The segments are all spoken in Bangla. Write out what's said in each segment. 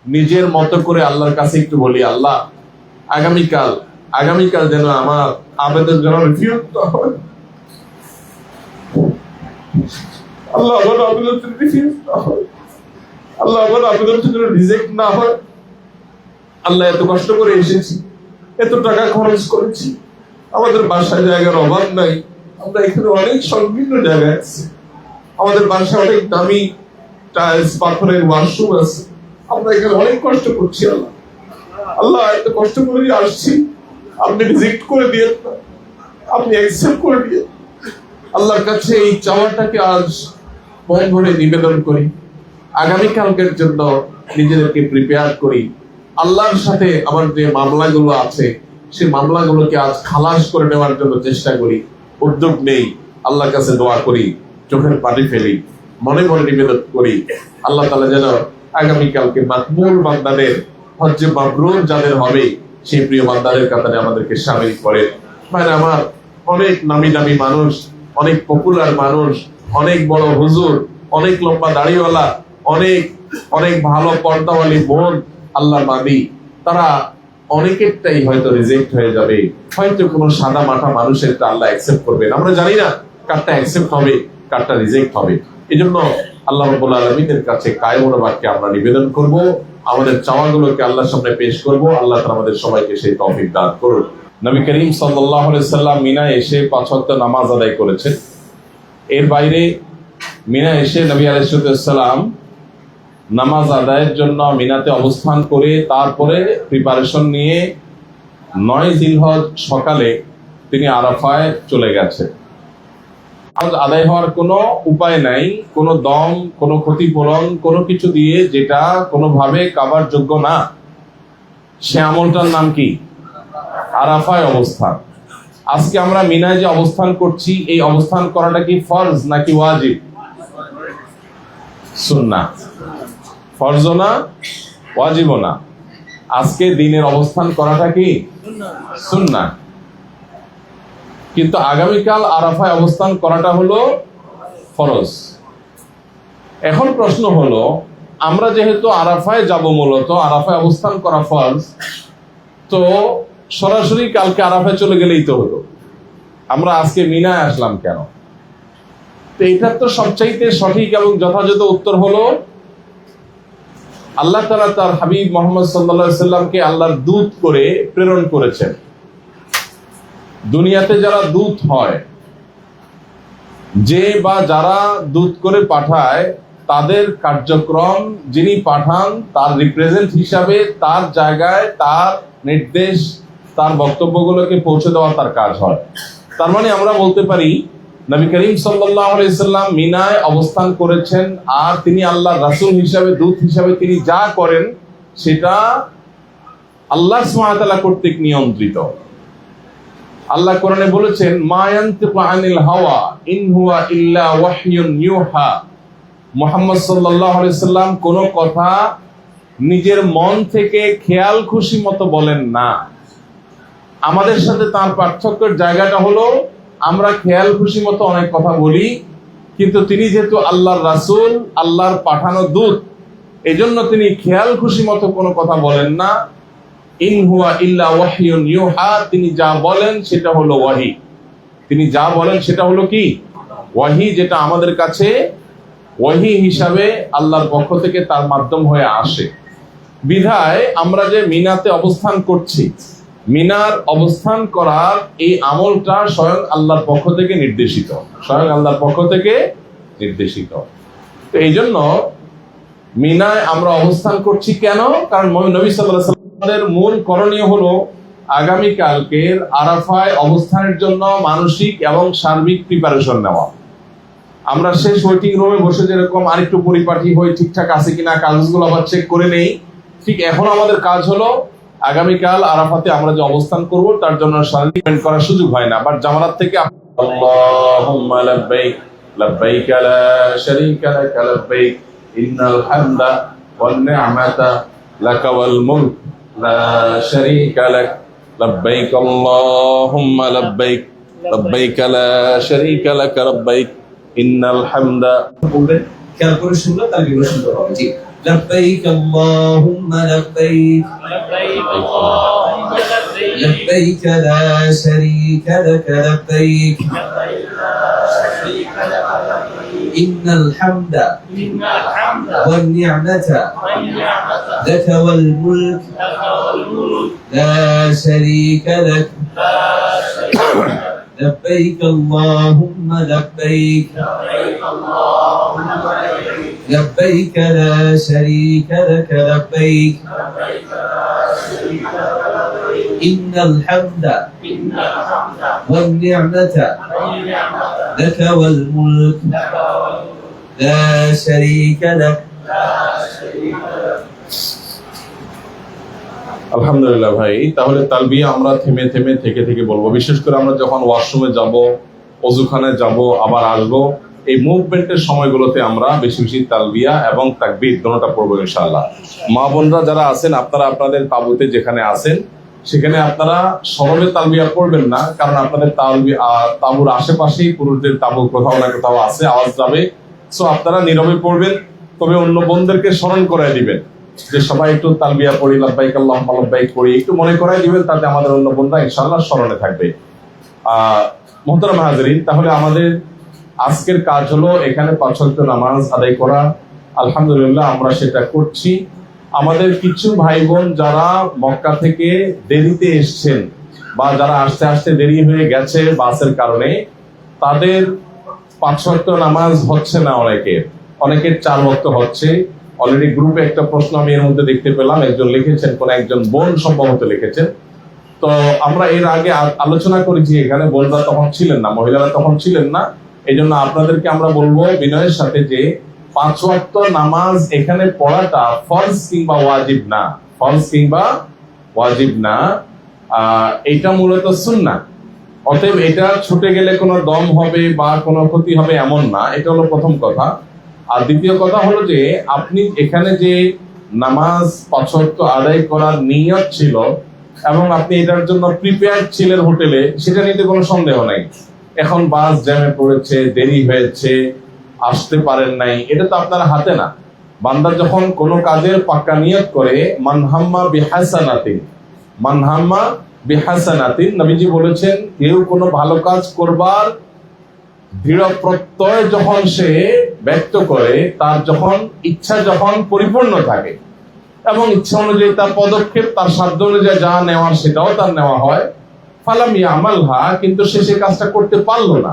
নিজের মতো করে আল্লাহর কাছে একটু বলি, আল্লাহ আগামীকাল যেন আমার আবেদন যেন রিফিউজ না হয়, আল্লাহ আমার আবেদন রিফিউজ না হয়, আল্লাহ আমার আবেদন যেন রিজেক্ট না হয়। আল্লাহ এত কষ্ট করে এসেছি, এত টাকা খরচ করেছি, আমাদের বাসায় জায়গার অভাব নাই, আমরা এখানে অনেক সংকীর্ণ জায়গায় আছি, আমাদের বাসায় অনেক দামি টাইলস পাথরের ওয়াশরুম আছে, আমরা এখানে অনেক কষ্ট করছি। আল্লাহ এত কষ্ট করে আসছি, আপনি রিজেক্ট করে দিয়ে, আপনি অ্যাকসেপ্ট করে দিয়ে। আল্লাহর কাছে এই চাওয়াটাকে আজ মন ভরে নিবেদন করি, আগামীকালকের জন্য নিজেদেরকে প্রিপেয়ার করি। আল্লাহর সাথে আমার যে মামলাগুলো আছে সেই মামলাগুলোকে আজ খালাস করে নেওয়ার জন্য চেষ্টা করি, উদ্যোগ নেই, আল্লাহর কাছে দোয়া করি, চোখের পানি ফেলি, মনে মনে নিবেদন করি। আল্লাহ তাআলা যেন আগামীকালকে মাকবুল বান্দাদের, হজ্জে মাবরুর যাদের হবে সেই প্রিয় বান্দাদের কাতারে আমাদেরকে শামিল করে। মানে আমার অনেক নামি দামি মানুষ, অনেক পপুলার মানুষ, অনেক বড় হুজুর, অনেক লম্বা দাড়িওয়ালা, অনেক অনেক ভালো পর্দাওয়ালি বোন, আল্লাহ মাদি, তারা অনেকেরটাই হয়তো রিজেক্ট হয়ে যাবে, হয়তো কোনো সাদা মাথা মানুষের আল্লাহ অ্যাকসেপ্ট করবেন, আমরা জানি না কারটা অ্যাকসেপ্ট হবে কারটা রিজেক্ট হবে। এই জন্য আল্লাহ রাব্বুল আলামিনের কাছে কায়মুল বাক্যে আমরা নিবেদন করব, আমাদের চাওয়াগুলোকে আল্লাহর সামনে পেশ করব। আল্লাহ তাআলা আমাদের সবাইকে সেই তৌফিক দান করুন। নবী করিম সাল্লাল্লাহু আলাইহি সাল্লাম মিনায় এসে 5 ওয়াক্ত নামাজ আদায় করেছেন। এর বাইরে মিনায় এসে নবী আলাইহিস সালাম নামাজ আদায়ের জন্য মিনাতে অবস্থান করে তারপরে প্রিপারেশন নিয়ে 9 জিলহজ সকালে তিনি আরাফায় চলে গেছেন। আদায় হওয়ার কোনো উপায় নাই, কোনো দম, কোনো ক্ষতিপূরণ, কোনো কিছু দিয়ে যেটা কোনোভাবে কাভার যোগ্য না, সে আমলটার নাম কি? আরাফায় অবস্থান। আজকে আমরা মিনায় যে অবস্থান করছি, এই অবস্থান করাটা কি ফরজ নাকি ওয়াজিব? সুন্নাহ। ফরজও না, ওয়াজিবও না। আজকে দিনের অবস্থান করাটা কি? সুন্নাহ। কিন্তু আগামীকাল আরাফায় অবস্থান করাটা হলো ফরজ। এখন প্রশ্ন হলো, আমরা যেহেতু আরাফায় যাব, মূলত আরাফায় অবস্থান করা ফরজ, তো সরাসরি কালকে আরাফায় চলে গেলেই তো হতো, আমরা আজকে মিনায় আসলাম কেন? তো এটার তো সবচাইতে সঠিক এবং যথাযথ উত্তর হলো, আল্লাহ তাআলা তার হাবিব মুহাম্মদ সাল্লাল্লাহু আলাইহি সাল্লামকে আল্লাহর দূত করে প্রেরণ করেছেন। দুনিয়াতে যারা দূত হয়, যে বা যারা দূত করে পাঠায়, তাদের কার্যক্রম যিনি পাঠান তার রিপ্রেজেন্ট হিসাবে তার জায়গায় তার নির্দেশ, তার বক্তব্যগুলোকে পৌঁছে দেওয়া তার কাজ হয়। তার মানে আমরা বলতে পারি নবী করিম সাল্লাল্লাহু আলাইহি সাল্লাম মিনায় অবস্থান করেছেন, আর তিনি আল্লাহর রাসূল হিসাবে, দূত হিসাবে তিনি যা করেন সেটা আল্লাহ সুবহানাহু ওয়া তাআলা কর্তৃক নিয়ন্ত্রিত। আল্লাহ কোরআনে বলেছেন, মা ইয়ানতিকু আনিল হাওয়া ইন হুয়া ইল্লা ওয়াহয়ুন ইউহা। মুহাম্মদ সাল্লাল্লাহু আলাইহি সাল্লাম কোনো কথা নিজের মন থেকে খেয়াল খুশি মতো বলেন না। আমাদের সাথে তার পার্থক্যের জায়গাটা হলো, আমরা খেয়াল খুশি মতো অনেক কথা বলি, কিন্তু তিনি যেহেতু আল্লাহর রাসূল, আল্লাহর পাঠানো দূত, এজন্য তিনি খেয়াল খুশি মতো কোনো কথা বলেন না। ইন হুয়া ইল্লা ওয়াহয়ুন ইউহা, তিনি যা বলেন সেটা হলো ওয়াহি। তিনি যা বলেন সেটা হলো কি? ওয়াহি, যেটা আমাদের কাছে ওয়াহি হিসাবে আল্লাহর পক্ষ থেকে তার মাধ্যম হয়ে আসে। বিধায় আমরা যে মিনাতে অবস্থান করছি, মিনার অবস্থান করার এই আমলটা স্বয়ং আল্লাহর পক্ষ থেকে নির্দেশিত, স্বয়ং আল্লাহর পক্ষ থেকে নির্দেশিত। তো এই জন্য মিনায় আমরা অবস্থান করছি কেন? কারণ নবী সাল্লাল্লাহু আলাইহি ওয়াসাল্লামের মূল করণীয় হলো আগামীকালকের আরাফায় অবস্থানের জন্য মানসিক এবং সার্বিক প্রিপারেশন নেওয়া। আমরা শেষ ওয়েটিং রুমে বসে যেরকম আরেকটু পরিপাটি হই, ঠিকঠাক আছে কিনা, কাগজগুলো আবার চেক করে নেই, ঠিক এখন আমাদের কাজ হলো আগামীকাল আরাফাতে আমরা যে অবস্থান করব তার জন্য শারীরিক পেমেন্ট করার সুযোগ হয় না। বাট জামারাত থেকে আল্লাহুম্মা লাব্বাইক লাব্বাইক লা শারীকা লাক লাব্বাইক ইন্নাল হামদা ওয়ান নি'মাতা লাকা ওয়াল মুলক লা শারীকা লাক লাব্বাইক আল্লাহুম্মা লাব্বাইক লাব্বাইক লা শারীকা লাক লাব্বাইক ইন্নাল হামদা। বলবেন, খেয়াল করে শুনলে তার এগুলো সুন্দর হবে। জি। لبيك اللهم لبيك لبيك لا شريك لك لبيك إن الحمد والنعمة لك والملك لا شريك لك لبيك اللهم لبيك لبيك لا شريك لك لبيك إن الحمد والنعمة لك والملك لا شريك لك আলহামদুলিল্লাহ ভাই, তাহলে তালবিয়া আমরা থেমে থেমে থেকে থেকে বলবো। বিশেষ করে আমরা যখন ওয়াশরুমে যাব, অজুখানে যাব, আবার আসবো, এই মুভমেন্টের সময়গুলোতে আমরা বেশি বেশি তালবিয়া এবং তাকবীর দুটোটা পড়বো ইনশাআল্লাহ। মা বোনরা যারা আছেন, আপনারা আপনাদের তাবুতে যেখানে আছেন সেখানে আপনারা সরবে তালবিয়া পড়বেন না, কারণ আপনাদের তাবুর আশেপাশেই পুরুষদের তাবু কোথাও না কোথাও আছে, আওয়াজ যাবে। সো আপনারা নীরবে পড়বেন, তবে অন্য বোনদেরকে স্মরণ করায় দিবেন যে সবাই একটু তালবিয়া পড়ি, লাব্বাইক আল্লাহুম্মা লাব্বাইক পড়ি, একটু মনে করায় দিবেন, তাতে আমাদের অন্য বোনরা ইনশাআল্লাহ স্মরণে থাকবে। মুহতারাম হাজিরিন, তাহলে আমাদের আজকের কাজ হলো এখানে 5 ওয়াক্ত নামাজ আদায় করা। আলহামদুলিল্লাহ আমরা সেটা করছি। আমাদের কিছু ভাই বোন যারা মক্কা থেকে দেরিতে এসছেন বা যারা আসতে আসতে দেরি হয়ে গেছে বাসের কারণে, তাদের 5 ওয়াক্ত নামাজ হচ্ছে না, অনেকের 4 ওয়াক্ত হচ্ছে। অলরেডি গ্রুপে একটা প্রশ্ন আমি এর মধ্যে দেখতে পেলাম, একজন লিখেছেন, কোন একজন বোন সম্ভবত লিখেছেন। তো আমরা এর আগে আলোচনা করেছি, এখানে বোনরা তখন ছিলেন না, মহিলারা তখন ছিলেন না। এই জন্য আপনাদেরকে আমরা বলবো বিনয়ের সাথে যে 5 ওয়াক্ত নামাজ এখানে পড়াটা ফরজ কিংবা ওয়াজিব না, ফরজ কিংবা ওয়াজিব না, এটা মূলত সুন্নাহ। অতএব এটা ছুটে গেলে কোনো দম হবে বা কোনো ক্ষতি হবে এমন না, এটা হলো প্রথম কথা। আর দ্বিতীয় কথা হলো যে আপনি এখানে যে নামাজ 5 ওয়াক্ত আদায় করার নিয়ত ছিল এবং আপনি এটার জন্য প্রিপেয়ার ছিলেন হোটেলে, সেটা নিতে কোনো সন্দেহ নাই। এখন বাস জ্যামে পড়েছে, দেরি হয়েছে, আসতে পারেন নাই, এটা তো আপনার হাতে না। বান্দা যখন কোনো কাজের পাক্কা নিয়ত করে, মানহাম্মা বিহাসানাতিন, মানহাম্মা বিহাসানাতিন, নবীজি বলেছেন কেউ কোনো ভালো কাজ করবার দৃঢ় প্রত্যয় যখন সে ব্যক্ত করে, তার যখন ইচ্ছা যখন পরিপূর্ণ থাকে এবং ইচ্ছা অনুযায়ী তার পদক্ষেপ, তার সাধ্য অনুযায়ী যা নেওয়ার সেটাও তার নেওয়া হয়, ফালাম ইয়ামালহা, কিন্তু সে কাজটা করতে পারলো না।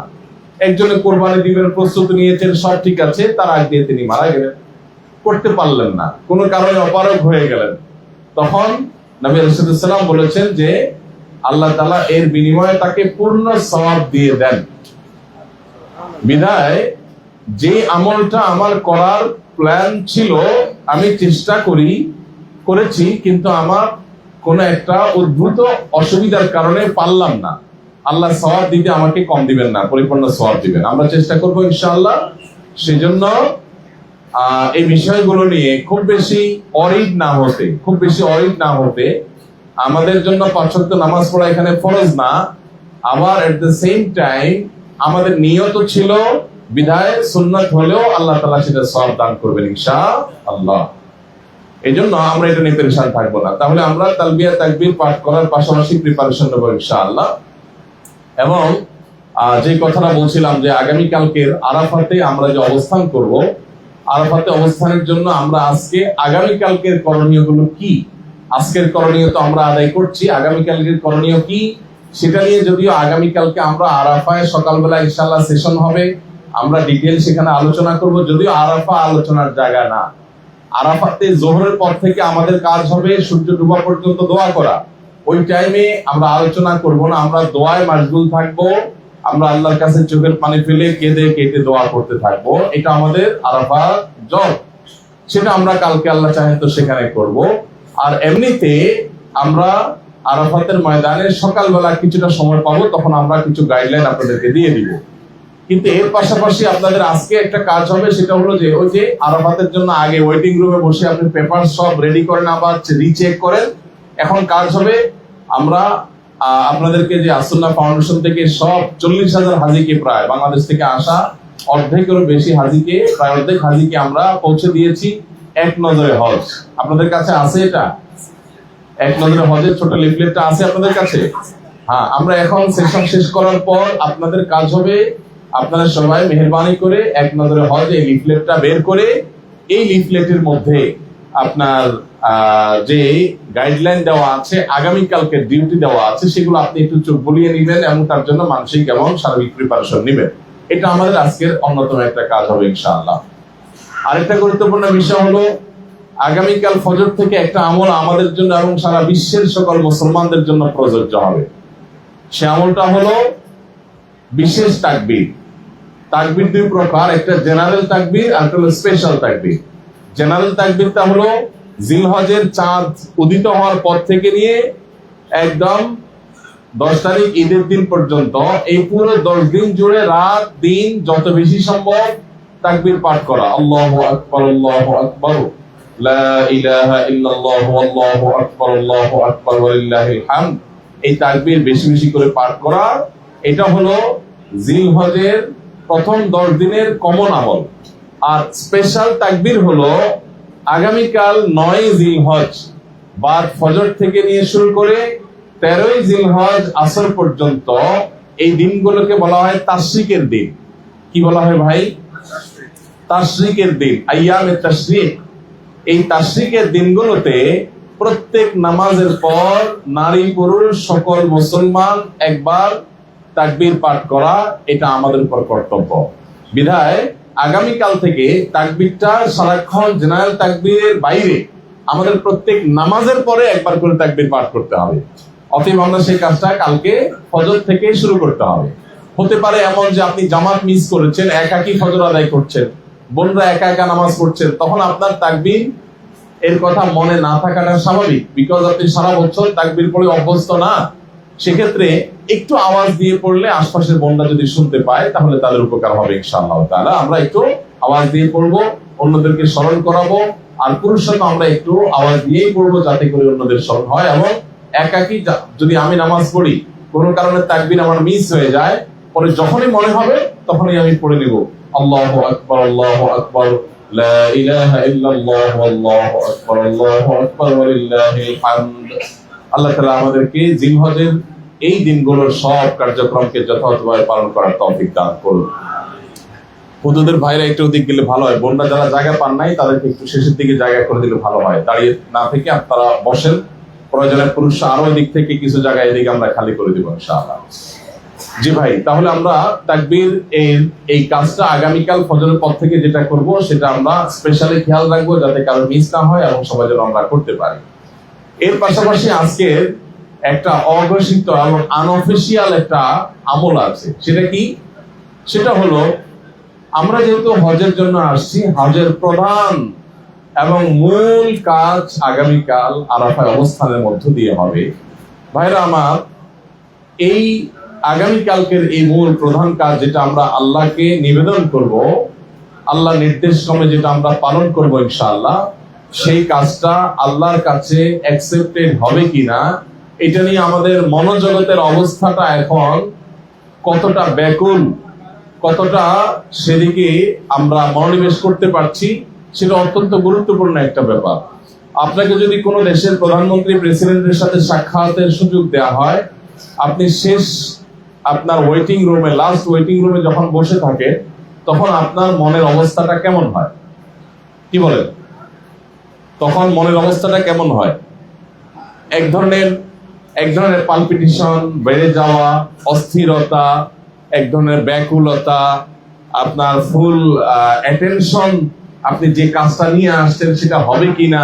একজনে কোরবানি দিবেন প্রস্তুতি নিয়েছেন, সব ঠিক আছে, তার আগ দিয়ে তিনি মারা গেলেন, করতে পারলেন না, কোনো কারণে অপারগ হয়ে গেলেন। তখন নবী রাসূলুল্লাহ সাল্লাল্লাহু আলাইহি ওয়াসাল্লাম বলেছেন যে আল্লাহ তাআলা এর বিনিময়ে তাকে পূর্ণ সওয়াব দিয়ে দেন। বিধায় যে আমলটা আমার করার প্ল্যান ছিল, আমি চেষ্টা করেছি, কিন্তু আমার কোন একটা উদ্ভূত অসুবিধার কারণে পারলাম না, আল্লাহ সওয়াব দিতে আমাকে কম দিবেন না, পরিপূর্ণ সওয়াব দিবেন। আমরা চেষ্টা করবো ইনশাআল্লাহ। সেজন্য এই বিষয়গুলো নিয়ে খুব বেশি অরিড না হতে, আমাদের জন্য 5 ওয়াক্ত নামাজ পড়া এখানে ফরজ না, আবার এট দ্য সেম টাইম আমাদের নিয়ত ছিল বিধায় সুন্নাত হলেও আল্লাহ তাআলা সেটা সওয়াব দান করবেন ইনশাআল্লাহ। এই জন্য আমরা এটা নিয়ে পেরেশান থাকবো না। তাহলে আমরা তালবিয়া তাকবীর পাঠ করার পাশাপাশি প্রিপারেশন নেব ইনশাআল্লাহ। এবং যে কথাটা বলছিলাম যে আগামী কালকের আরাফাতে আমরা যে অবস্থান করব, আরাফাতে অবস্থানের জন্য আমরা আজকে আগামী কালকের করণীয়গুলো কি, আজকের করণীয় তো আমরা আদায় করছি, আগামী কালকের করণীয় কি সেটা নিয়ে যদিও আগামী কালকে আমরা আরাফায় সকালবেলা ইনশাআল্লাহ সেশন হবে, আমরা ডিটেইল সেখানে আলোচনা করব। যদিও আরাফা আলোচনার জায়গা না, আরাফাতে জোহরের পর থেকে আমাদের কাজ হবে সূর্য ডোবা পর্যন্ত দোয়া করা। ওই টাইমে আমরা আলোচনা করব না, আমরা দোয়ায় মাশগুল থাকবো, আমরা আল্লাহর কাছে চোখের পানি ফেলে কেঁদে কেটে দোয়া করতে থাকবো। এটা আমাদের আরাফা জব, সেটা আমরা কালকে আল্লাহ চাহে তো সেখানে করব। আর এমনিতে আমরা আরাফাতের ময়দানে সকালবেলা কিছুটা সময় পাবো, তখন আমরা কিছু গাইডলাইন আপনাদেরকে দিয়ে দিব। কিন্তু এর পাশাপাশি আপনাদের আজকে একটা কাজ হবে, সেটা হলো যে ওই যে আরাফাতের জন্য আগে ওয়েটিং রুমে বসে আপনি পেপার সব রেডি করেন, আবার রিচেক করেন। এখন কাজ হবে আমরা আপনাদেরকে যে আসুন্নাহ ফাউন্ডেশন থেকে সব 40,000 হাজিকে, প্রায় বাংলাদেশ থেকে আসা অর্ধেকেরও বেশি হাজিকে, প্রায় অর্ধেক হাজিকে আমরা পৌঁছে দিয়েছি। এক নজরে হজ। আপনাদের কাছে আছে এটা? এক নজরে হজের ছোট লিফলেটটা আছে আপনাদের কাছে? হ্যাঁ, আমরা এখন সেশন শেষ করার পর আপনাদের কাজ হবে, আপনারা সবাই মেহেরবানি করে এক নজরে হজ এই লিফলেটটা বের করে এই লিফলেটের মধ্যে আপনার যে গাইডলাইন দেওয়া আছে, আগামীকালকে ডিউটি দেওয়া আছে, সেগুলো আপনি একটু চোখ বুলিয়ে নেবেন এবং তার জন্য মানসিক এবং শারীরিক প্রিপারেশন নেবেন। এটা আমাদের আজকের অন্যতম একটা কাজ হবে ইনশাআল্লাহ। আরেকটা গুরুত্বপূর্ণ বিষয় হলো, আগামীকাল ফজর থেকে একটা আমল আমাদের জন্য এবং সারা বিশ্বের সকল মুসলমানদের জন্য প্রযোজ্য হবে। সে আমলটা হলো বিশেষ তাকবীর। তাকবীর দুই প্রকার, একটা জেনারেল তাকবীর আর একটা হলো স্পেশাল তাকবীর। জেনারেল তাকবীরটা হলো জিলহজের চাঁদ উদিত হওয়ার পর থেকে নিয়ে একদম 10 তারিখ ঈদের দিন পর্যন্ত এই পুরো 10 দিন জুড়ে রাত দিন যত বেশি সম্ভব তাকবীর পাঠ করা। আল্লাহু আকবার, আল্লাহু আকবার, লা ইলাহা ইল্লাল্লাহু, আল্লাহু আকবার, আল্লাহু আকবার, ওয়া লিল্লাহিল হামদ। এই তাকবীর বেশি বেশি করে পাঠ করা, এটা হলো জিলহজের প্রথম 10 দিনের কমন আমল। আর স্পেশাল তাকবীর হলো আগামীকাল 9 জিলহজ বাদ ফজর থেকে নিয়ে শুরু করে 13 জিলহজ আসর পর্যন্ত এই দিনগুলোকে বলা হয় তাশরিকের দিন। কি বলা হয় ভাই? তাশরিকের দিন, আইয়ামে তাশরিক। এই তাশরিকের দিনগুলোতে প্রত্যেক নামাজের পর নারী পুরুষ সকল মুসলমান একবার তাকবীর পাঠ করা, এটা আমাদের উপর কর্তব্য। বিধায় আগামীকাল থেকে তাকবীরটা সারাক্ষণ জেনারেল তাকবীরের বাইরে আমাদের প্রত্যেক নামাজের পরে একবার করে তাকবীর পাঠ করতে হবে। অতএব আমরা সেই কাজটা কালকে ফজর থেকে শুরু করতে হবে। হতে পারে এমন যে আপনি জামাত মিস করেছেন, একাকী ফজর আদায় করছেন, বোনরা একা একা নামাজ পড়ছেন, তখন আপনার তাকবীর এর কথা মনে না থাকাটা স্বাভাবিক, বিকজ আপনি সারা বছর তাকবীর পড়ে অভ্যস্ত না। সেক্ষেত্রে একটু আওয়াজ দিয়ে পড়লে আশপাশের বোনরা যদি শুনতে পায় তাহলে তাদের উপকার হবে ইনশাআল্লাহ তাআলা। আমরা একটু আওয়াজ দিয়ে পড়বো, অন্যদেরকে স্মরণ করাবো, আর পুরুষরা আমরা একটু আওয়াজ দিয়েই পড়বো যাতে করে অন্যদের স্মরণ হয়। এবং একাকি যদি আমি নামাজ পড়ি, কোনো কারণে তাকবীর আমার মিস হয়ে যায়, পরে যখনই মনে হবে তখনই আমি পড়ে নিব আল্লাহু আকবার, আল্লাহু আকবার, লা ইলাহা ইল্লাল্লাহ, আল্লাহু আকবার, আল্লাহু আকবার, ওয়া লিল্লাহিল হামদ। আল্লাহ তাআলা আমাদেরকে জিলহজের এই দিনগুলোর সব কার্যক্রমকে যথাযথভাবে পালন করার তৌফিক দান করুন। হুজুরদের ভাইরা একটু ওদিক গেলে ভালো হয়, বোনরা যারা জায়গা পান নাই তাদেরকে একটু শেষের দিকে জায়গা করে দিলে ভালো হয়। দাঁড়িয়ে না থেকে আপনারা বসেন, প্রয়োজনে পুরুষরা আরো দিক থেকে কিছু জায়গা এদিকে আমরা খালি করে দিব ইনশাআল্লাহ। জি ভাই, তাহলে আমরা তাকবীর এই কাজটা আগামীকাল ফজরের পর থেকে যেটা করব সেটা আমরা স্পেশালি খেয়াল রাখবো যাতে কারো মিস না হয় এবং সবাই যেন আমরা করতে পারি। এর পাশাপাশি আজকের একটা অঘোষিত এবং আনঅফিশিয়াল একটা আমল আছে। সেটা কি? সেটা হলো, আমরা যেহেতু হজের জন্য আসছি, হজের প্রধান এবং মূল কাজ আগামীকাল আরাফায় অবস্থানের মধ্য দিয়ে হবে। ভাইরা আমার, এই আগামীকালকের এই মূল প্রধান কাজ যেটা আমরা আল্লাহকে নিবেদন করব, আল্লাহ নির্দেশ ক্রমে যেটা আমরা পালন করব ইনশাআল্লাহ, সেই কাজটা আল্লাহর কাছে অ্যাকসেপ্টেড হবে কিনা এটা নিয়ে আমাদের মনোজগতের অবস্থাটা এখন কতটা ব্যাকুল, কতটা সেদিকে আমরা মনোনিবেশ করতে পারছি, সেটা অত্যন্ত গুরুত্বপূর্ণ একটা ব্যাপার। আপনাকে যদি কোনো দেশের প্রধানমন্ত্রী প্রেসিডেন্টের সাথে সাক্ষাতের সুযোগ দেওয়া হয়, আপনি আপনার ওয়েটিং রুমে, লাস্ট ওয়েটিং রুমে যখন বসে থাকে, তখন আপনার মনের অবস্থাটা কেমন হয়? কি বলেন? তখন মনের অবস্থাটা কেমন হয়? এক ধরনের পালপিটেশন বেড়ে যাওয়া, অস্থিরতা, এক ধরনের ব্যাকুলতা, আপনার ফুল অ্যাটেনশন, আপনি যে কাজটা নিয়ে আসছেন সেটা হবে কিনা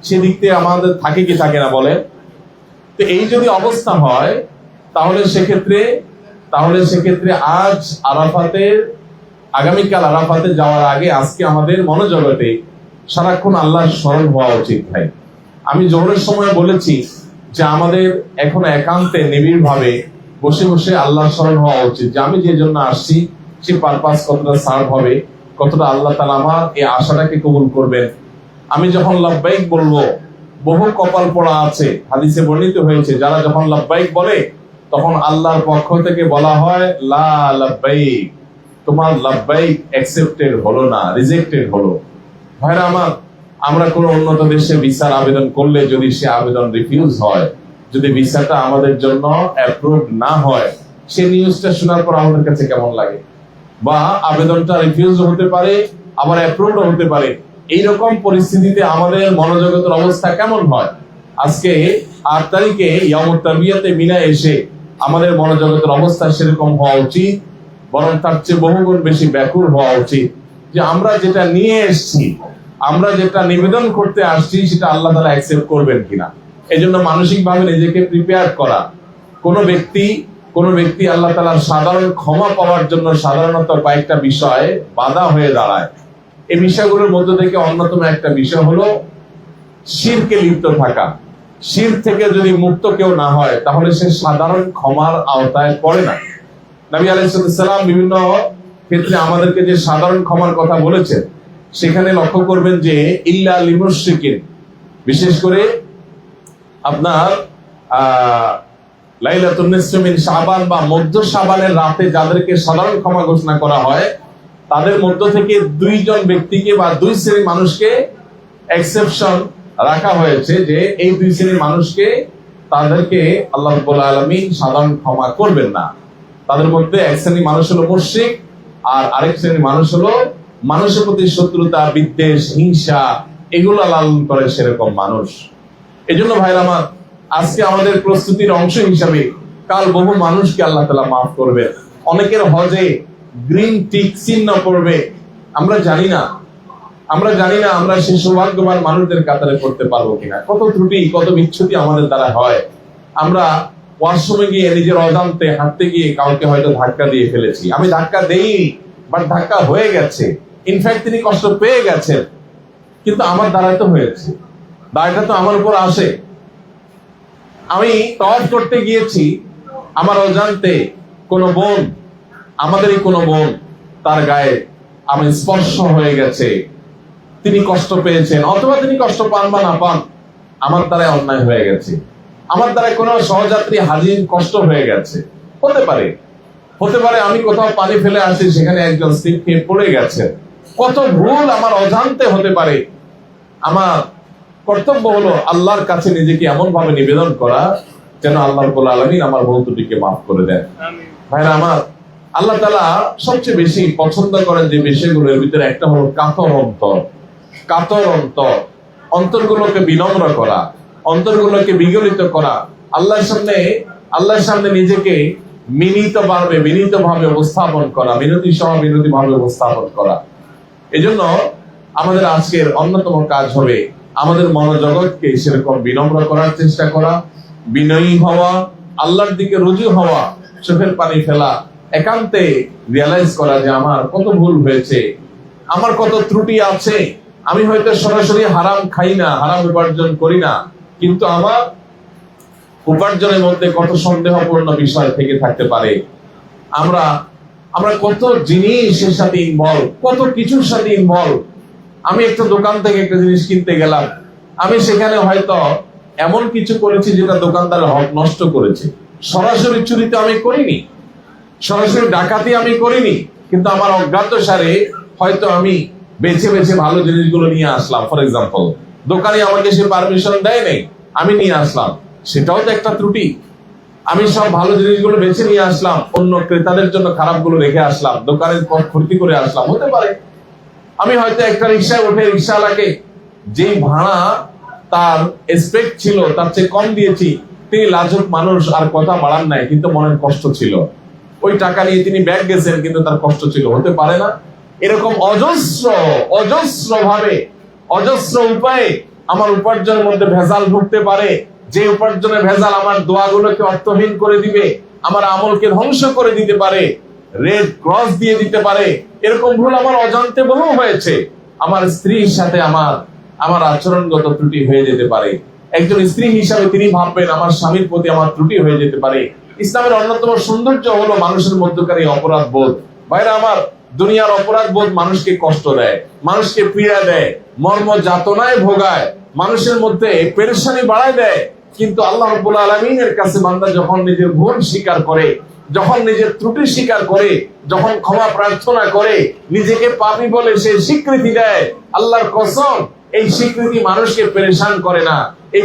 সেদিক থেকে আমাদের থাকে কি থাকে না বলে। তো এই যদি অবস্থা হয় তাহলে সেক্ষেত্রে আজ আগামীকাল আরাফাতে যাওয়ার আগে আজকে আমাদের মনোজগতে সারাক্ষণ আল্লাহর স্মরণ হওয়া উচিত ভাই। আমি জোহরের সময় বলেছি যে আমাদের এখন একান্তে নিবিড় ভাবে বসে বসে আল্লাহর স্মরণ হওয়া উচিত, যে আমি যে জন্য আসছি সে পারপাস কতটা সার্ভ হবে, কতটা আল্লাহ তাআলা আমার এই আশাটাকে কবুল করবেন। আমি যখন লাব্বাইক বলবো, বহু কপাল পড়া আছে, হাদিসে বর্ণিত হয়েছে, যারা যখন লাব্বাইক বলে তখন আল্লাহর পক্ষ থেকে বলা হয় লা লাব্বাইক, তোমার লাব্বাইক অ্যাকসেপ্টেড হলো না, রিজেক্টেড হলো। ভাইরা আমার, আমরা কোন উন্নত দেশে ভিসার আবেদন করলে যদি সে আবেদন রিফিউজ হয়, যদি ভিসাটা আমাদের জন্য অ্যাপ্রুভ না হয়, সে নিউজটা শোনার পর আমাদের কাছে কেমন লাগে? বা আবেদনটা রিফিউজ হতে পারে, আবার অ্যাপ্রুভ হতে পারে। এইরকম পরিস্থিতিতে আমাদের মনোজগতের অবস্থা কেমন হয়? আজকে 8 তারিখে ইয়ামুত তারবিয়াতে মিনা এসে আমাদের মনোজগতের অবস্থা সেরকম হওয়া উচিত, বরং তার চেয়ে বহুগুণ বেশি ব্যাকুল হওয়া উচিত যে আমরা যেটা নিয়ে এসেছি, আমরা যেটা নিবেদন করতে আসছি, সেটা আল্লাহ তাআলা অ্যাকসেপ্ট করবেন কিনা। এই জন্য মানসিকভাবে নিজেকে প্রিপেয়ার করা। কোন ব্যক্তি আল্লাহ তাআলার সাধারণ ক্ষমা পাওয়ার জন্য সাধারণত কয়েকটা বিষয় বাধা হয়ে দাঁড়ায়। এই বিষয়গুলোর মধ্য থেকে অন্যতম একটা বিষয় হলো শিরকে লিপ্ত থাকা। শিরক থেকে যদি মুক্ত কেউ না হয়, তাহলে সে সাধারণ ক্ষমার আওতায় পড়ে না। নবী আলাইহিস সালাম বিভিন্ন ক্ষেত্রে আমাদেরকে যে সাধারণ ক্ষমার কথা বলেছেন, সেখানে লক্ষ্য করবেন যে ইল্লা লিমুশরিকিন, বিশেষ করে আপনার লাইলাতুন নিসফি মিন শাবান বা মধ্য শাবানের রাতে যাদেরকে সাধারণ ক্ষমা ঘোষণা করা হয়, তাদের মধ্য থেকে 2 জন ব্যক্তিকে বা 2 শ্রেণীর মানুষকে এক্সেপশন রাখা হয়েছে, যে এই 2 শ্রেণীর মানুষকে, তাদেরকে আল্লাহ রাব্বুল আলামিন সাধারণ ক্ষমা করবেন না। তাদের মধ্যে এক শ্রেণীর মানুষ হলো মুশরিক, আর আরেক শ্রেণীর মানুষ হলো মানুষের প্রতি শত্রুতা, বিদ্বেষ, হিংসা এগুলো লালন করে সেরকম মানুষ। এজন্য ভাইরা আমার, আজকে আমাদের প্রস্তুতির অংশ হিসাবে কাল বহু মানুষকে আল্লাহ তাআলা মাফ করবে। অনেকের হজে গ্রিন টিক চিহ্ন পড়বে। আমরা জানি না আমরা সেই সৌভাগ্যবান মানুষদের কাতারে পড়তে পারবো কিনা। কত ত্রুটি, কত বিচ্ছুতি আমাদের দ্বারা হয়। আমরা ওয়াশরুমে গিয়ে নিজের অজান্তে হাঁটতে গিয়ে কাউকে হয়তো ধাক্কা দিয়ে ফেলেছি। আমি ধাক্কা দেইনি, বাট ধাক্কা হয়ে গেছে। ইনফ্যাক্ট তিনি কষ্ট পেয়ে গেছেন, কিন্তু আমার দ্বারা তো হয়েছে, দায়টা তো আমার উপর আসে। আমি তওয়াফ করতে গিয়েছি, আমার অজান্তে কোনো বোন, আমাদেরই কোনো বোন, তার গায়ে আমি স্পর্শ হয়ে গেছে, তিনি কষ্ট পেয়েছেন, অথবা তিনি কষ্ট পান বা না পান, আমার দ্বারাই অন্যায় হয়ে গেছে। আমার দ্বারা কোনো সহযাত্রী হাজির কষ্ট হয়ে গেছে, হতে পারে আমি কোথাও পানি ফেলে আসি, সেখানে একজন স্লিপ খেয়ে পড়ে গেছে। কত ভুল আমার অজান্তে হতে পারে। আমার কর্তব্য হলো আল্লাহর কাছে নিজেকে এমন ভাবে নিবেদন করা যেন আল্লাহ রাব্বুল আলামিন আমার ভুল ত্রুটিকে মাফ করে দেন। ভাইরা আমার, আল্লাহ তাআলা সবচেয়ে বেশি পছন্দ করেন যে বিষয়গুলোর ভিতরে একটা হলো কাতর অন্তর, অন্তরগুলোকে বিনম্র করা, অন্তরগুলোকে বিগলিত করা, আল্লাহর সামনে নিজেকে বিনীত ভাবে উপস্থাপন করা, মিনতি ভাবে উপস্থাপন করা। এজন্য আমাদের আজকের অন্যতম কাজ হবে আমাদের মনোজগৎকে সেরকম বিনম্র করার চেষ্টা করা, বিনয়ী হওয়া, আল্লাহর দিকে রুজু হওয়া, চোখের পানি ফেলা, একান্তে রিয়ালাইজ করা যে আমার কত ভুল হয়েছে, আমার কত ত্রুটি আছে। আমি হয়তো সরাসরি হারাম খাই না, হারাম উপার্জন করি না, কিন্তু আমার উপার্জনের মধ্যে কত সন্দেহপূর্ণ বিষয় থেকে থাকতে পারে। আমরা কত জিনিসের সাথে ইনভলভ, কত কিছুর সাথে ইনভলভ। আমি একটা দোকান থেকে একটা জিনিস কিনতে গেলাম, আমি সেখানে হয়তো এমন কিছু করেছি যেটা দোকানদারের হক নষ্ট করেছে। সরাসরি চুরি তো আমি করিনি, সরাসরি ডাকাতি আমি করিনি, কিন্তু আমার অজ্ঞাতসারে হয়তো আমি বেছে বেছে ভালো জিনিসগুলো নিয়ে আসলাম। ফর এক্সাম্পল, দোকানে আমাকে সে পারমিশন দেয় নাই, আমি নিয়ে আসলাম, সেটাও তো একটা ত্রুটি। আমি সব ভালো জিনিসগুলো বেছে নিয়ে আসলাম, অন্য ক্রেতাদের জন্য খারাপগুলো রেখে আসলাম, দোকানের ক্ষতি করে আসলাম, হতে পারে। আমি হয়তো একটা রিক্সায় উঠে রিক্সাওয়ালাকে যেই ভাড়া তার এক্সপেক্ট ছিল তার চেয়ে কম দিয়েছি, তিনি লাজুক মানুষ, আর কথা বাড়ান নাই, কিন্তু মনের কষ্ট ছিল। ওই টাকা নিয়ে তিনি ব্যাগ গেছেন, কিন্তু তার কষ্ট ছিল, হতে পারে না? এরকম অজস্র ভাবে, অজস্র উপায়ে আমার উপার্জনের মধ্যে ভেজাল ঢুকতে পারে, যে উপার্জনের ভেজাল আমার দোয়াগুলোকে অর্থহীন করে দিবে, আমার আমলকে ধ্বংস করে দিতে পারে, রেড ক্রস দিয়ে দিতে পারে। এরকম ভুল আমার অজান্তে বহু হয়েছে। আমার স্ত্রীর সাথে আমার আচরণগত ত্রুটি হয়ে যেতে পারে। একজন স্ত্রী হিসাবে তিনি ভাববেন আমার স্বামীর প্রতি আমার ত্রুটি হয়ে যেতে পারে। ইসলামের অন্যতম সৌন্দর্য হলো মানুষের মধ্যকার এই অপরাধ বোধ। ভাইরা আমার, দুনিয়ার অপরাধ বোধ মানুষকে কষ্ট দেয়, মানুষকে পীড়া দেয়, মর্ম যাতনায় ভোগায়, মানুষের মধ্যে পেরেশানি বাড়ায় দেয়। কিন্তু আল্লাহ রাব্বুল আলামিনের কাছে বান্দা যখন নিজের ভুল স্বীকার করে, যখন নিজের ত্রুটি স্বীকার করে, যখন ক্ষমা প্রার্থনা করে, নিজেকে পাপী বলে সে স্বীকৃতি দেয়, আল্লাহর কসম এই স্বীকৃতি মানুষকে পেরেশান করে না, এই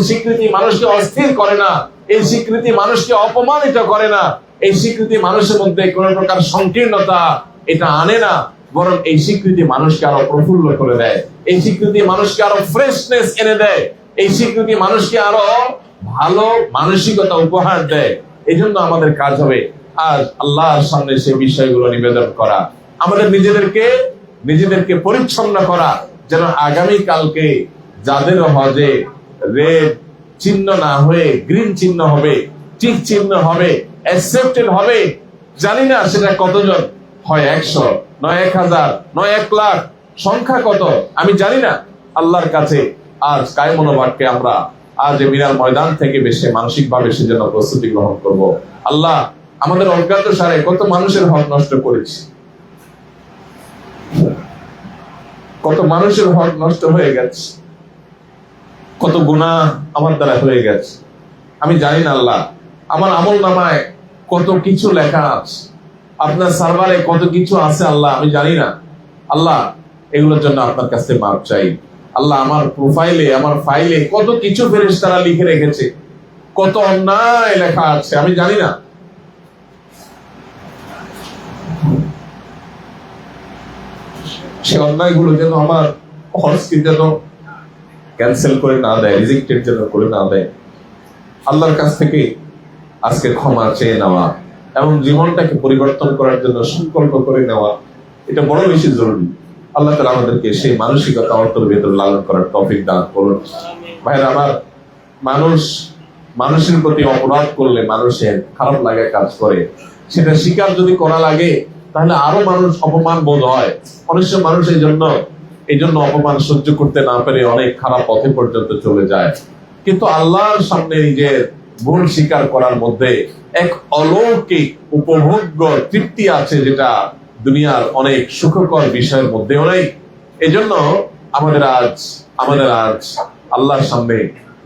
স্বীকৃতি মানুষকে অস্থির করে না, এই স্বীকৃতি মানুষকে অপমানিত করে না, এই স্বীকৃতি মানুষের মধ্যে কোন প্রকার সংকীর্ণতা এটা আনে না, বরং এই স্বীকৃতি মানুষকে আরো প্রফুল্ল করে দেয়, এই স্বীকৃতি মানুষকে আরো ফ্রেশনেস এনে দেয়, এই স্বীকৃতি মানুষকে আরো ভালো মানসিকতা উপহার দেয়। এই জন্য আমাদের কাজ হবে আজ আল্লাহর সামনে সেই বিষয়গুলো নিবেদন করা, আমাদের নিজেদেরকে পরিচ্ছন্ন করা, যেন আগামী কালকে যাদের হজে রেড চিহ্ন না হয়ে গ্রিন চিহ্ন হবে, টিক চিহ্ন হবে, অ্যাকসেপ্টেড হবে। জানি না সেটা কতজন, হয় 100, নয় 1000, নয় 1 লাখ, সংখ্যা কত আমি জানি না। আল্লাহর কাছে আজ কায় মনোভাবকে আমরা আজ মিনার ময়দান থেকে বেশি মানসিকভাবে সেজন্য প্রস্তুতি গ্রহণ করব। আল্লাহ, আমাদের অজ্ঞাত সারে কত মানুষের হক নষ্ট করেছি, কত মানুষের হক নষ্ট হয়ে গেছে, কত গুনাহ আমার দ্বারা হয়ে গেছে। আমি জানি না আল্লাহ, আমার আমল নামায় কত কিছু লেখা আছে, আপনার সার্ভারে কত কিছু আছে আল্লাহ, আমি জানি না। আল্লাহ, এগুলোর জন্য আপনার কাছে মাফ চাই। আল্লাহ, আমার প্রোফাইলে, আমার ফাইলে কত কিছু ফেরেশতারা লিখে রেখেছে, কত অন্যায় লেখা আছে, আমি জানি না। সে অন্যায়গুলো যেন আমার হজকে যেন ক্যান্সেল করে না দেয়, রিজেক্টেড যেন করে না দেয়। আল্লাহর কাছ থেকে আজকে ক্ষমা চেয়ে নেওয়া এবং জীবনটাকে পরিবর্তন করার জন্য সংকল্প করে নেওয়া, এটা বড় বেশি জরুরি। আল্লাহ তাআলা আমাদেরকে সেই মানসিকতা অন্তর ভেতর লালন করার তৌফিক দান করুন। ভাইরা আমার, মানুষের প্রতি অপরাধ করলে মানুষের খারাপ লাগা কাজ করে, সেটা স্বীকার যদি করা লাগে তাহলে আরো মানুষ অপমান বোধ হয়। অনেক সময় মানুষ এই জন্য অপমান সহ্য করতে না পেরে অনেক খারাপ পথে পর্যন্ত চলে যায়। কিন্তু আল্লাহর সামনে নিজের ভুল স্বীকার করার মধ্যে এক অলৌকিক উপভোগ্য তৃপ্তি আছে, যেটা দুনিয়ার অনেক সুখকর বিষয়ের মধ্যেও নেই। এই জন্য আমাদের আজ আল্লাহর সামনে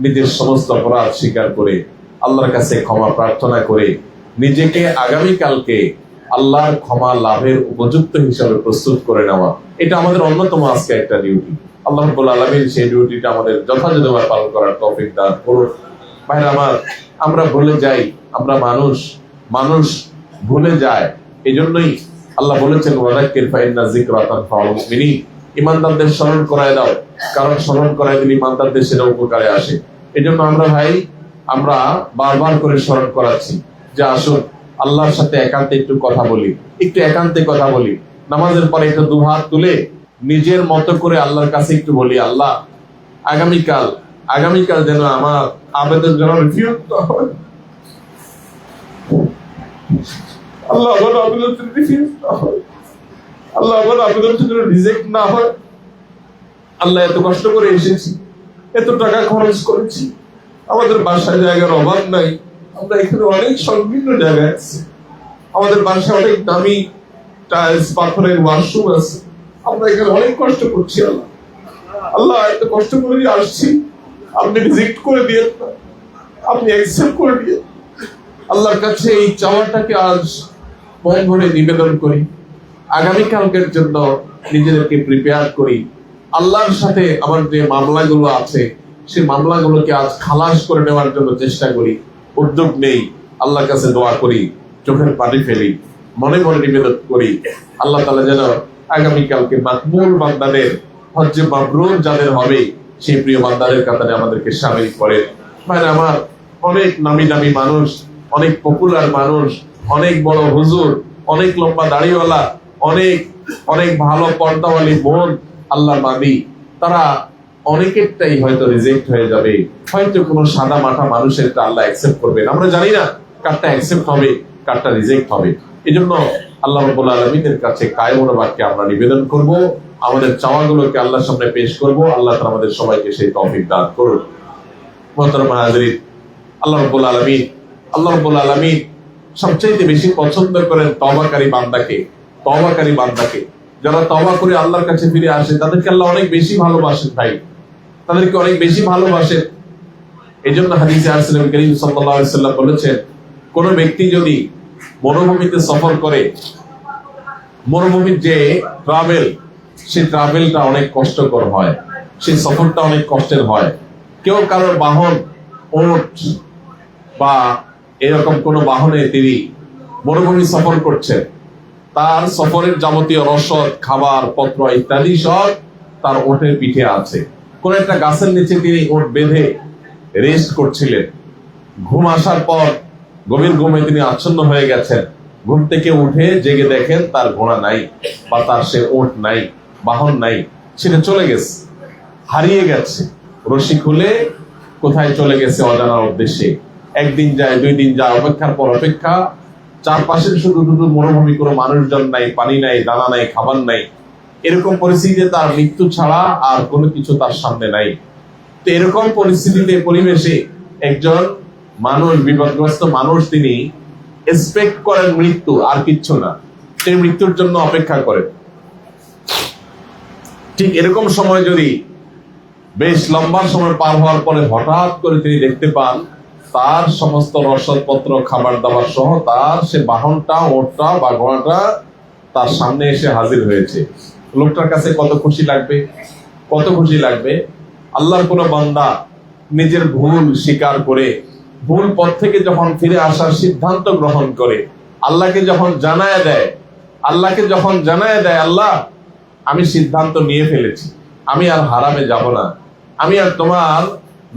নিজের সমস্ত অপরাধ স্বীকার করে আল্লাহর কাছে ক্ষমা প্রার্থনা করে নিজেকে আগামীকালকে আল্লাহর ক্ষমা লাভের উপযুক্ত হিসাবে প্রস্তুত করে নেওয়া, এটা আমাদের অন্যতম আজকে একটা ডিউটি। আল্লাহ রাব্বুল আলামিন সেই ডিউটিটা আমাদের যথাযথভাবে পালন করার তৌফিক দান করুন। ভাইরা আমার, আমরা ভুলে যাই, আমরা মানুষ ভুলে যায়। এই জন্যই আল্লাহ বলেছেন, ওয়াযাক্কির ফাইন্না যিকরা তানফাউল মুমিনিন, ঈমানদারদের স্মরণ করায় দাও, কারণ স্মরণ করায় দিলে ঈমানদারদের সেটা উপকারে আসে। এই জন্য আমরা বারবার করে স্মরণ করাচ্ছি যে আসুন আল্লাহর সাথে একান্তে একটু একান্তে কথা বলি। নামাজের পরে একটু দুহাত তুলে নিজের মতো করে আল্লাহর কাছে একটু বলি, আল্লাহ, আগামীকাল যেন আমার আবেদন যেন রিফিউজ না হয়। আল্লাহ, আমার আবেদন যেন রিফিউজ না হয়। আল্লাহ, আমার আবেদন যেন রিজেক্ট না হয়। আল্লাহ, এত কষ্ট করে এসেছি, এত টাকা খরচ করেছি, আমাদের বাসায় জায়গার অভাব নাই, আমরা এখানে অনেক সংকীর্ণ জায়গায় আছি, আমাদের বাসায় অনেক দামি টাইলস পাথরের ওয়াশরুম আছে, আমরা এখানে অনেক কষ্ট করছি। আল্লাহ, এত কষ্ট করে আসছি, আপনি রিজেক্ট করে দিয়ে, আপনি অ্যাকসেপ্ট করে দিয়ে। আল্লাহর কাছে এই চাওয়াটাকে আজ মন ভরে নিবেদন করি, আগামীকালকের জন্য নিজেদেরকে প্রিপেয়ার করি। আল্লাহর সাথে আমার যে মামলাগুলো আছে সেই মামলাগুলোকে আজ খালাস করে নেওয়ার জন্য চেষ্টা করি, উদ্যোগ নেই। আল্লাহর কাছে দোয়া করি, চোখের পানি ফেলি, মনে মনে নিবেদন করি, আল্লাহ তাআলা যেন আগামীকালকে মাকবুল বান্দাদের, হজ্জে মাবরুর যাদের হবে সেই প্রিয় বান্দাদের কাতারে আমাদেরকে শামিল করে। ভাইরা আমার, অনেক নামি দামি মানুষ, অনেক পপুলার মানুষ, অনেক বড় হুজুর, অনেক লম্বা দাড়িওয়ালা, অনেক ভালো পর্দাওয়ালি বোন, আল্লাহ বাদী, তারা অনেকেরটাই হয়তো রিজেক্ট হয়ে যাবে, হয়তো কোনো সাদা মাথা মানুষের আল্লাহ অ্যাকসেপ্ট করবেন। আমরা জানি না কারটা অ্যাকসেপ্ট হবে, কারটা রিজেক্ট হবে। এই জন্য আল্লাহ রাব্বুল আলামিনের কাছে কায়মুনা বাক্যে আমরা নিবেদন করব, আমাদের চাওয়াগুলোকে আল্লাহর সামনে পেশ করব। আল্লাহ তাআলা আমাদের সবাইকে সেই তৌফিক দান করুন। মুহতারাম হাজিরিন, আল্লাহ রাব্বুল আলামিন সবচেয়ে বেশি পছন্দ করেন তওবাকারী বান্দাকে। যারা তওবা করে আল্লাহর কাছে ফিরে আসে তাদেরকে আল্লাহ অনেক বেশি ভালোবাসেন। ভাই, তাদেরকে অনেক বেশি ভালোবাসেন। এই জন্য হাদিসে রাসূল করিম সাল্লাল্লাহু আলাইহি ওয়াসাল্লাম বলেছেন, কোন ব্যক্তি যদি মরুভূমিতে সফর করে, মরুভূমির যে ট্রাভেল, সেই ট্রাভেলটা অনেক কষ্টকর হয়, সেই সফরটা অনেক কষ্টের হয়। কেউ কারোর বাহন ওট বা এরকম কোন বাহনে তিনি মরুভূমি সফর করছেন, তার সফরের যাবতীয় রসদ, খাবার পত্র ইত্যাদি সব তার ওটের পিঠে আছে। কোন একটা গাছের নিচে তিনি ওট বেঁধে রেস্ট করছিলেন। ঘুম আসার পর গভীর ঘুমে তিনি আচ্ছন্ন হয়ে গেছেন। ঘুম থেকে উঠে জেগে দেখেন তার ঘোড়া নাই বা তার সে ওট নাই, বাহন নাই, সেটা চলে গেছে, হারিয়ে গেছে। রশি খুলে কোথায় চলে গেছে অজানার উদ্দেশ্যে। একদিন যায়, 2 দিন যায়, অপেক্ষার পর অপেক্ষা, চারপাশে শুধু শুধু মরুভূমি, কোনো মানুষজন নাই, পানি নাই, দানা নাই, খাবার নাই। এরকম পরিস্থিতিতে তার মৃত্যু ছাড়া আর কোনো কিছু তার সামনে নাই। তো এরকম পরিস্থিতিতে, পরিবেশে একজন মানুষ, বিপদগ্রস্ত মানুষ, তিনি এক্সপেক্ট করেন মৃত্যু, আর কিচ্ছু না, সেই মৃত্যুর জন্য অপেক্ষা করেন। ঠিক এরকম সময় যদি বেশ লম্বা সময় পার হওয়ার পরে হঠাৎ করে তিনি দেখতে পান তার সমস্ত রসদপত্র, খাবার দাবার সহ তার সে বাহনটা, ওটটা বা ঘোড়াটা তার সামনে এসে হাজির হয়েছে। লোকটার কাছে কত খুশি লাগবে, কত খুশি লাগবে। আল্লাহর কোন বান্দা নিজের ভুল স্বীকার করে ভুল পথ থেকে যখন ফিরে আসার সিদ্ধান্ত গ্রহণ করে, আল্লাহকে যখন জানায় দেয়, আল্লাহ আমি সিদ্ধান্ত নিয়ে ফেলেছি, আমি আর হারামে যাব না, আমি আর তোমার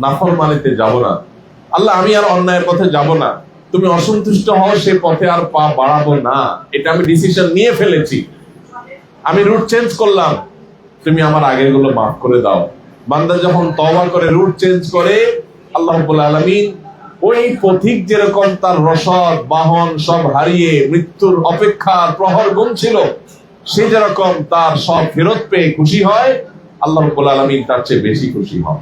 নাফরমানিতে যাব না, আল্লাহ আমি আর অন্যায়ের পথে যাব না, তুমি অসন্তুষ্ট হও সে পথে আর পা বাড়াবো না, এটা আমি ডিসিশন নিয়ে ফেলেছি, আমি রুট চেঞ্জ করলাম, তুমি আমার আগের গুলো মাফ করে দাও। বান্দা যখন তওবা করে রুট চেঞ্জ করে, আল্লাহ রাব্বুল আলামিন ওই পথিক যেরকম তার রসদ, বাহন সব হারিয়ে মৃত্যুর অপেক্ষার প্রহর গুনছিল, সে যেরকম তার সব ফেরত পেয়ে খুশি হয়, আল্লাহ রাব্বুল আলামিন তার চেয়ে বেশি খুশি হন।